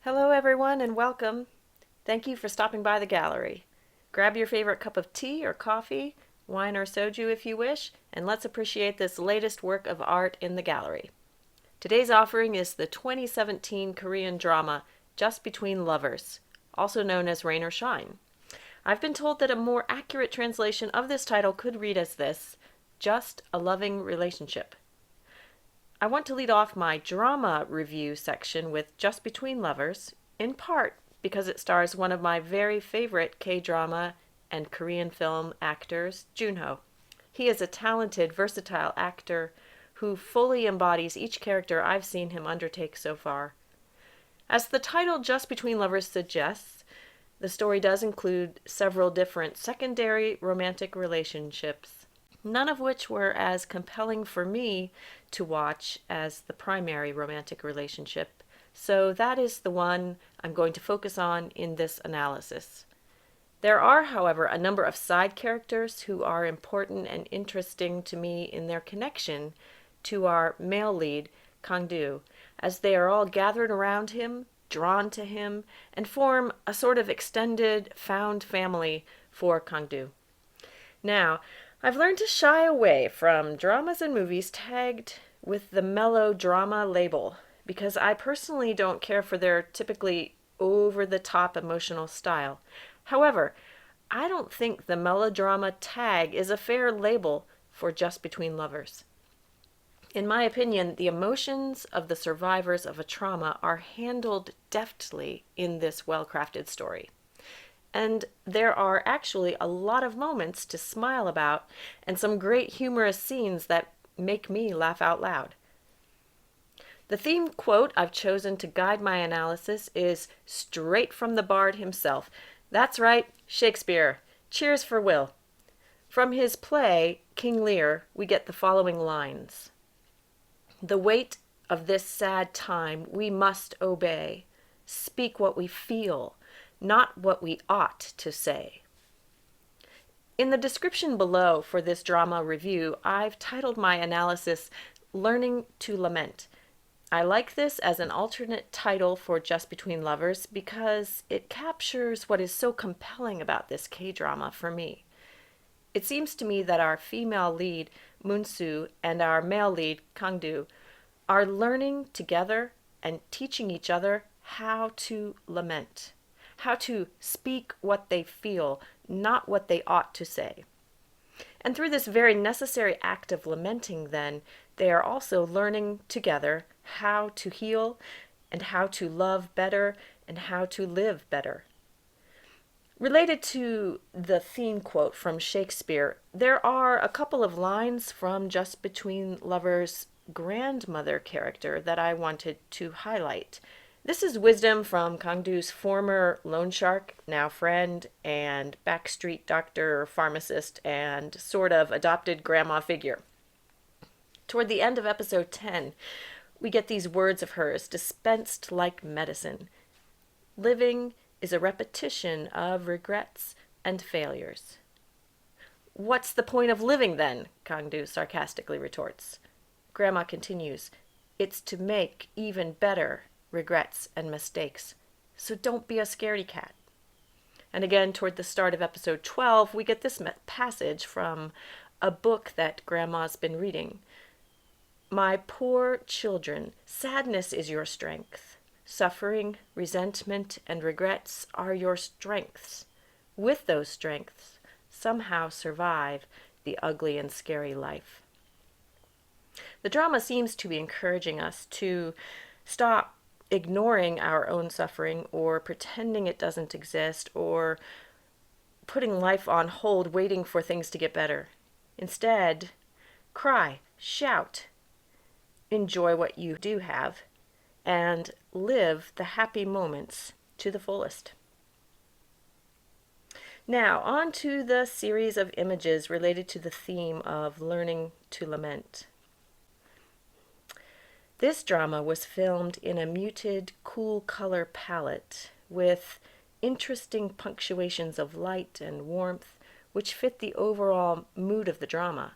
Hello, everyone, and welcome. Thank you for stopping by the gallery. Grab your favorite cup of tea or coffee, wine or soju if you wish, and let's appreciate this latest work of art in the gallery. Today's offering is the 2017 Korean drama Just Between Lovers, also known as Rain or Shine. I've been told that a more accurate translation of this title could read as this: Just a Loving Relationship. I want to lead off my drama review section with Just Between Lovers, in part because it stars one of my very favorite K-drama and Korean film actors, Junho. He is a talented, versatile actor who fully embodies each character I've seen him undertake so far. As the title Just Between Lovers suggests, the story does include several different secondary romantic relationships, none of which were as compelling for me to watch as the primary romantic relationship. So that is the one I'm going to focus on in this analysis. There are, however, a number of side characters who are important and interesting to me in their connection to our male lead, Kang-do, as they are all gathered around him, drawn to him, and form a sort of extended found family for Kang-do. Now, I've learned to shy away from dramas and movies tagged with the melodrama label because I personally don't care for their typically over-the-top emotional style. However, I don't think the melodrama tag is a fair label for Just Between Lovers. In my opinion, the emotions of the survivors of a trauma are handled deftly in this well-crafted story. And there are actually a lot of moments to smile about and some great humorous scenes that make me laugh out loud. The theme quote I've chosen to guide my analysis is straight from the bard himself. That's right, Shakespeare. Cheers for Will. From his play, King Lear, we get the following lines. "The weight of this sad time we must obey. Speak what we feel, not what we ought to say." In the description below for this drama review, I've titled my analysis Learning to Lament. I like this as an alternate title for Just Between Lovers because it captures what is so compelling about this K-drama for me. It seems to me that our female lead, Moon-soo, and our male lead, Kang-do, are learning together and teaching each other how to lament, how to speak what they feel, not what they ought to say. And through this very necessary act of lamenting, then, they are also learning together how to heal and how to love better and how to live better. Related to the theme quote from Shakespeare, there are a couple of lines from Just Between Lovers' grandmother character that I wanted to highlight. This is wisdom from Kang-do's former loan shark, now friend, and backstreet doctor, pharmacist, and sort of adopted grandma figure. Toward the end of episode 10, we get these words of hers dispensed like medicine. Living is a repetition of regrets and failures. "What's the point of living, then?" Kang-do sarcastically retorts. Grandma continues, "It's to make even better regrets and mistakes. So don't be a scaredy cat." And again, toward the start of episode 12, we get this passage from a book that Grandma's been reading. "My poor children, sadness is your strength. Suffering, resentment, and regrets are your strengths. With those strengths, somehow survive the ugly and scary life." The drama seems to be encouraging us to stop ignoring our own suffering or pretending it doesn't exist or putting life on hold waiting for things to get better. Instead, cry, shout, enjoy what you do have, and live the happy moments to the fullest. Now, on to the series of images related to the theme of learning to lament. This drama was filmed in a muted, cool color palette with interesting punctuations of light and warmth, which fit the overall mood of the drama.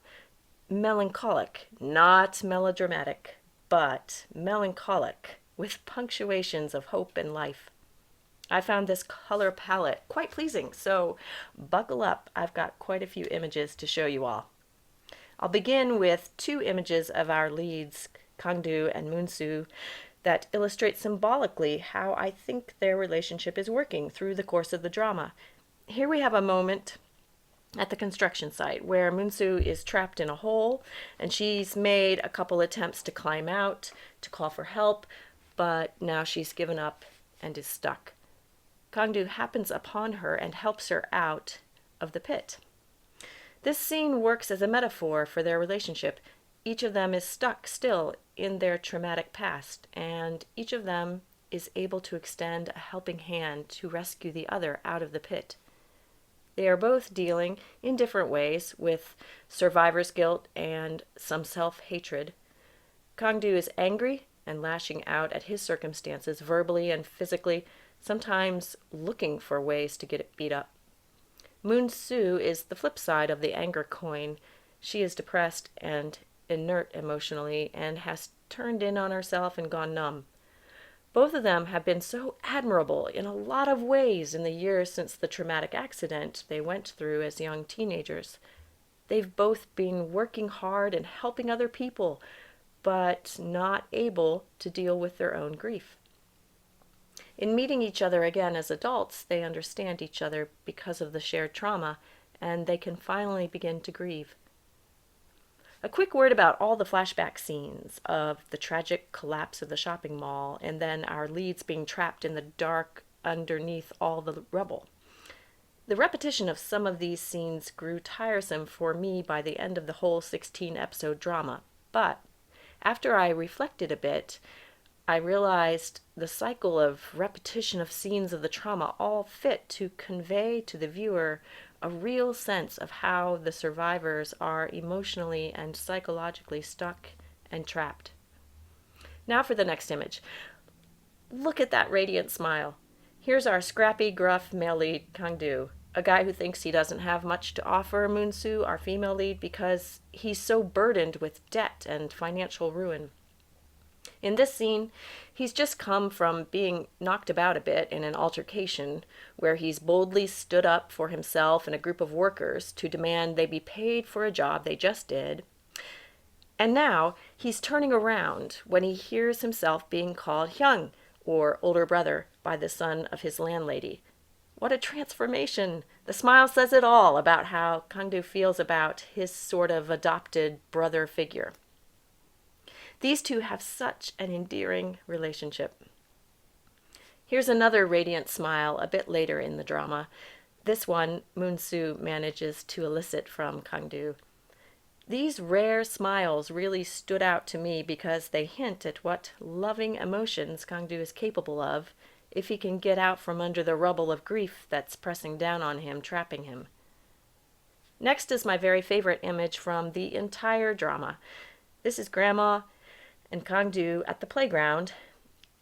Melancholic, not melodramatic, but melancholic with punctuations of hope and life. I found this color palette quite pleasing, so buckle up. I've got quite a few images to show you all. I'll begin with two images of our leads, Kangdu and Moonsu, that illustrate symbolically how I think their relationship is working through the course of the drama. Here we have a moment at the construction site where Moonsu is trapped in a hole and she's made a couple attempts to climb out, to call for help, but now she's given up and is stuck. Kangdu happens upon her and helps her out of the pit. This scene works as a metaphor for their relationship. Each of them is stuck still in their traumatic past, and each of them is able to extend a helping hand to rescue the other out of the pit. They are both dealing in different ways with survivor's guilt and some self-hatred. Kangdu is angry and lashing out at his circumstances verbally and physically, sometimes looking for ways to get it beat up. Moonsu is the flip side of the anger coin. She is depressed and inert emotionally and has turned in on herself and gone numb. Both of them have been so admirable in a lot of ways in the years since the traumatic accident they went through as young teenagers. They've both been working hard and helping other people, but not able to deal with their own grief. In meeting each other again as adults, they understand each other because of the shared trauma, and they can finally begin to grieve. A quick word about all the flashback scenes of the tragic collapse of the shopping mall and then our leads being trapped in the dark underneath all the rubble. The repetition of some of these scenes grew tiresome for me by the end of the whole 16-episode drama, but after I reflected a bit, I realized the cycle of repetition of scenes of the trauma all fit to convey to the viewer a real sense of how the survivors are emotionally and psychologically stuck and trapped. Now for the next image. Look at that radiant smile. Here's our scrappy, gruff male lead, Kangdu, a guy who thinks he doesn't have much to offer Moonsu, our female lead, because he's so burdened with debt and financial ruin. In this scene, he's just come from being knocked about a bit in an altercation where he's boldly stood up for himself and a group of workers to demand they be paid for a job they just did. And now he's turning around when he hears himself being called Hyung, or older brother, by the son of his landlady. What a transformation! The smile says it all about how Kangdu feels about his sort of adopted brother figure. These two have such an endearing relationship. Here's another radiant smile a bit later in the drama. This one, Moonsu manages to elicit from Kangdu. These rare smiles really stood out to me because they hint at what loving emotions Kangdu is capable of if he can get out from under the rubble of grief that's pressing down on him, trapping him. Next is my very favorite image from the entire drama. This is Grandma and Kangdu at the playground,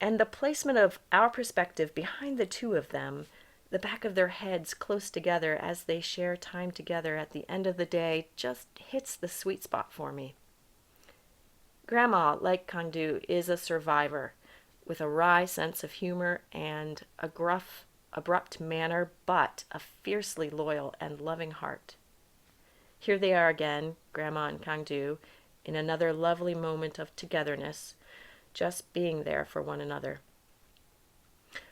and the placement of our perspective behind the two of them, the back of their heads close together as they share time together at the end of the day, just hits the sweet spot for me. Grandma, like Kangdu, is a survivor with a wry sense of humor and a gruff, abrupt manner, but a fiercely loyal and loving heart. Here they are again, Grandma and Kangdu, in another lovely moment of togetherness, just being there for one another.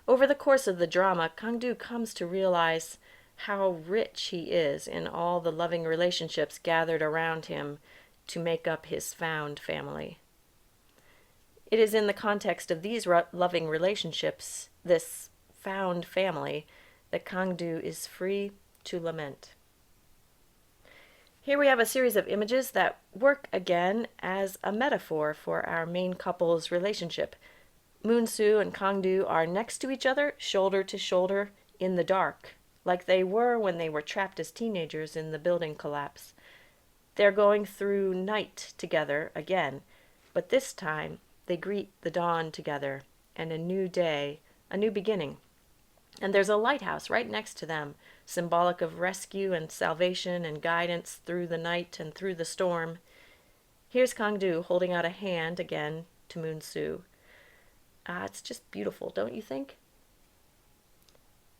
Over the course of the drama, Kangdu comes to realize how rich he is in all the loving relationships gathered around him to make up his found family. It is in the context of these loving relationships, this found family, that Kangdu is free to lament. Here we have a series of images that work again as a metaphor for our main couple's relationship. Moonsu and Kangdu are next to each other, shoulder to shoulder, in the dark, like they were when they were trapped as teenagers in the building collapse. They're going through night together again, but this time they greet the dawn together and a new day, a new beginning. And there's a lighthouse right next to them, symbolic of rescue and salvation and guidance through the night and through the storm. Here's Kangdu holding out a hand again to Moonsu. It's just beautiful, don't you think?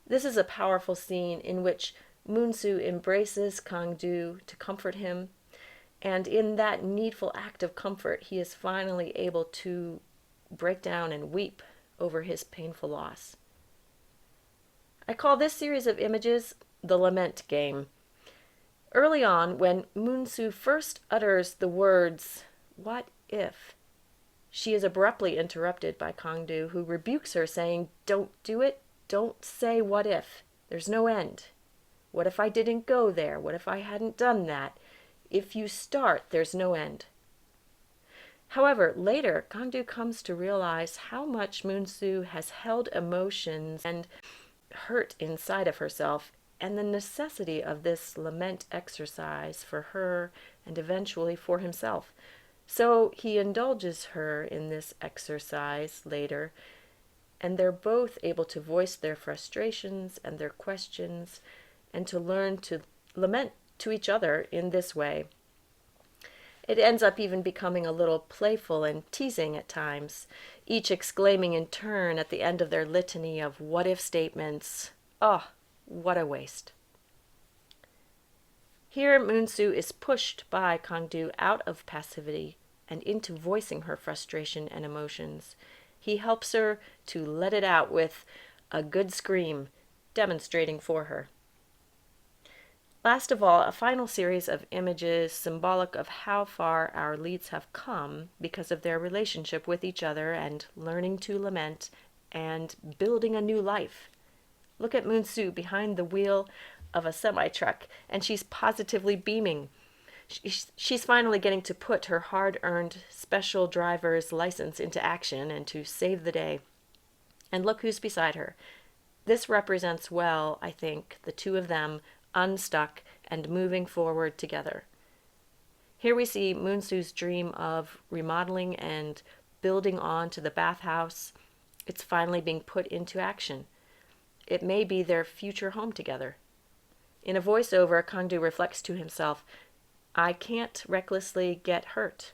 This is a powerful scene in which Moonsu embraces Kangdu to comfort him, and in that needful act of comfort, he is finally able to break down and weep over his painful loss. I call this series of images the Lament game. Early on, when Moonsu first utters the words, "What if?" she is abruptly interrupted by Kangdu, who rebukes her, saying, "Don't do it. Don't say what if. There's no end. What if I didn't go there? What if I hadn't done that? If you start, there's no end." However, later, Kangdu comes to realize how much Moonsu has held emotions and hurt inside of herself, and the necessity of this lament exercise for her and eventually for himself. So he indulges her in this exercise later, and they're both able to voice their frustrations and their questions and to learn to lament to each other in this way. It ends up even becoming a little playful and teasing at times, each exclaiming in turn at the end of their litany of what-if statements, "Oh, what a waste." Here, Moonsu is pushed by Kangdu out of passivity and into voicing her frustration and emotions. He helps her to let it out with a good scream, demonstrating for her. Last of all, a final series of images symbolic of how far our leads have come because of their relationship with each other and learning to lament and building a new life. Look at Moonsu behind the wheel of a semi-truck, and she's positively beaming. She's finally getting to put her hard-earned special driver's license into action and to save the day. And look who's beside her. This represents well, I think, the two of them unstuck and moving forward together. Here we see Moonsu's dream of remodeling and building on to the bathhouse. It's finally being put into action. It may be their future home together. In a voiceover, Kangdu reflects to himself, "I can't recklessly get hurt.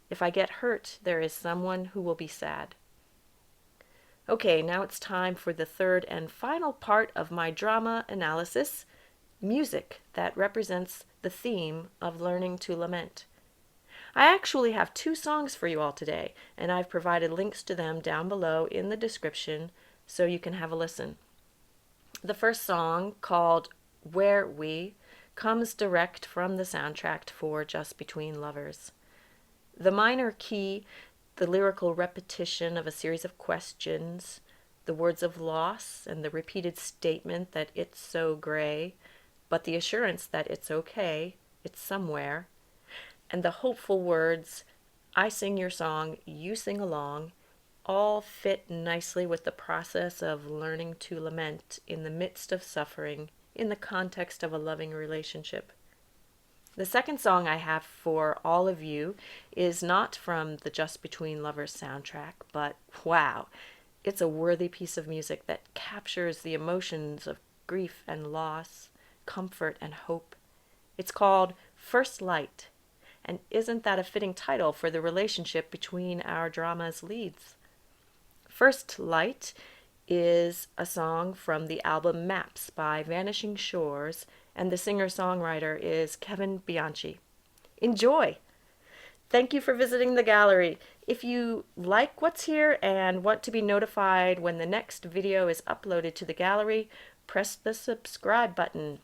If I get hurt, there is someone who will be sad." Okay, now it's time for the third and final part of my drama analysis, music that represents the theme of learning to lament. I actually have 2 songs for you all today, and I've provided links to them down below in the description so you can have a listen. The first song, called "Where We," comes direct from the soundtrack for Just Between Lovers. The minor key, the lyrical repetition of a series of questions, the words of loss and the repeated statement that it's so gray, but the assurance that it's okay, it's somewhere, and the hopeful words, "I sing your song, you sing along," all fit nicely with the process of learning to lament in the midst of suffering in the context of a loving relationship. The second song I have for all of you is not from the Just Between Lovers soundtrack, but wow, it's a worthy piece of music that captures the emotions of grief and loss, comfort and hope. It's called "First Light," and isn't that a fitting title for the relationship between our drama's leads? "First Light" is a song from the album Maps by Vanishing Shores, and the singer-songwriter is Kevin Bianchi. Enjoy! Thank you for visiting the gallery. If you like what's here and want to be notified when the next video is uploaded to the gallery, press the subscribe button.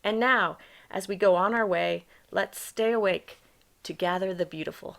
And now, as we go on our way, let's stay awake to gather the beautiful.